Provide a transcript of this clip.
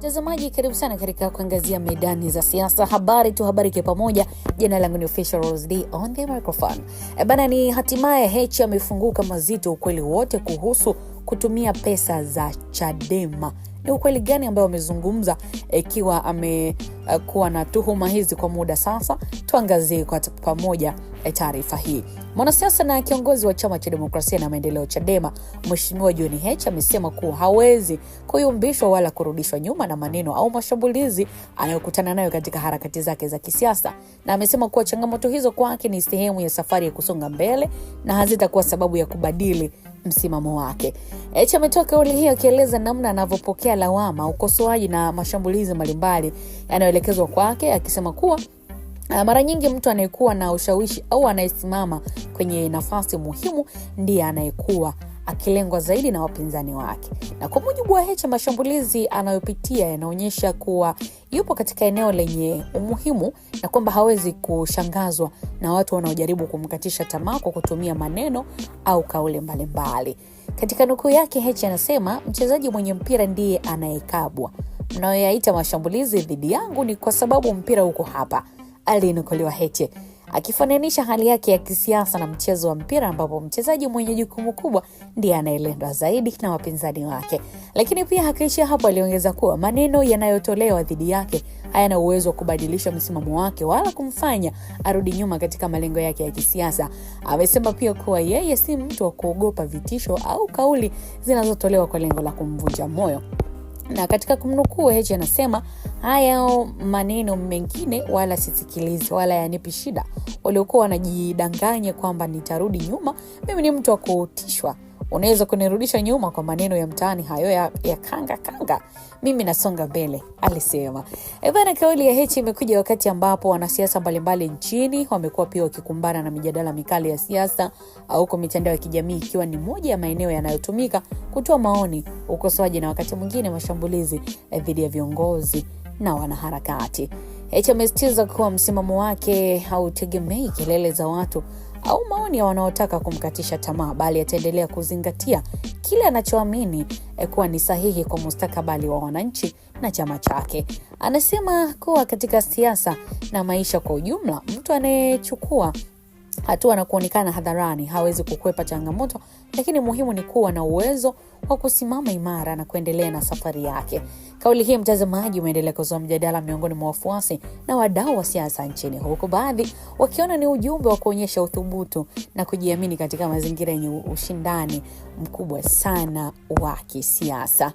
Mtazamaji, karibu sana katika kuangazia medani za siasa. Habari kwa pamoja. Jina langu ni Official Rose D on the microphone. Bana, ni hatimaye Heche amefunguka mazito ukweli wote kuhusu kutumia pesa za Chadema. Ni ukweli gani ambao amezungumza ikiwa amekuwa na tuhuma hizi kwa muda sasa? Tuangazie kwa pamoja taarifa hii. Mwanasiasa na kiongozi wa Chama cha Demokrasia na Maendeleo Chadema, Mheshimiwa John Heche amesema kuwa hawezi kuyumbishwa wala kurudishwa nyuma na maneno au mashambulizi anayokutana nayo katika harakati zake za kisiasa, na amesema kuwa changamoto hizo kwake ni sehemu ya safari ya kusonga mbele na hazitakuwa sababu ya kubadili msimamo wake. Heche ametoa kauli hiyo akieleza namna anavyopokea lawama, ukosoaji na mashambulizi mbalimbali yanayoelekezwa kwake, akisema kuwa mara nyingi mtu anayekuwa na ushawishi au anayesimama kwenye nafasi muhimu ndiye anayekuwa akilengwa zaidi na wapinzani wake. Na kwa mujibu wa Heche, mashambulizi anayopitia yanaonyesha kuwa yupo katika eneo lenye umuhimu na kwamba hawezi kushangazwa na watu wanaojaribu kumkatisha tamaa kwa kutumia maneno au kauli mbalimbali. Katika nukuu yake, Heche anasema, mchezaji mwenye mpira ndiye anayekabwa. Mnayoyaita mashambulizi dhidi yangu ni kwa sababu mpira uko hapa, alinukuliwa Heche akifananisha hali yake ya kisiasa na mchezo wa mpira ambapo mchezaji mwenye jukumu kubwa ndiye anayelindwa zaidi na wapinzani wake. Lakini pia hakuishia hapo, aliongeza kuwa maneno yanayotolewa dhidi yake hayana uwezo wa kubadilisha msimamo wake wala kumfanya arudi nyuma katika malengo yake ya kisiasa. Amesema pia kuwa yeye si mtu wa kuogopa vitisho au kauli zinazotolewa kwa lengo la kumvunja moyo. Na katika kumnukuu, Heche anasema, haya maneno mengine wala sisikilizi wala yanipi shida. Waliokuwa wanajidanganya kwamba nitarudi nyuma, mimi ni mtu wa kutishwa. Unaweza kunirudisha nyuma kwa maneno ya mtaani hayo ya kanga. Mimi nasonga mbele, alisema. Bana, kauli ya Heche imekuja wakati ambapo wanasiasa mbalimbali nchini wamekuwa pia wakikumbana na mijadala mikali ya siasa au kwa mitandao ya kijamii, ikiwa ni moja ya maeneo yanayotumika kutoa maoni, ukosoaji na wakati mwingine mashambulizi dhidi ya viongozi na wanaharakati. Heche amesitiza kuwa msimamo wake hautegemei kelele za watu au maoni ya wanaotaka kumkatisha tamaa, bali ataendelea kuzingatia kile anachoamini kuwa ni sahihi kwa mustakabali wa wananchi na chama chake. Anasema kuwa katika siasa na maisha kwa ujumla, mtu anayechukua hatua na kuonekana hadharani hawezi kukwepa changamoto, lakini muhimu ni kuwa na uwezo wa kusimama imara na kuendelea na safari yake. Kauli hii, mtazamaji, umeendelea kuzua mjadala miongoni mwa wafuasi na wadau wa siasa nchini, huku baadhi wakiona ni ujumbe wa kuonyesha uthubutu na kujiamini katika mazingira yenye ushindani mkubwa sana wa kisiasa.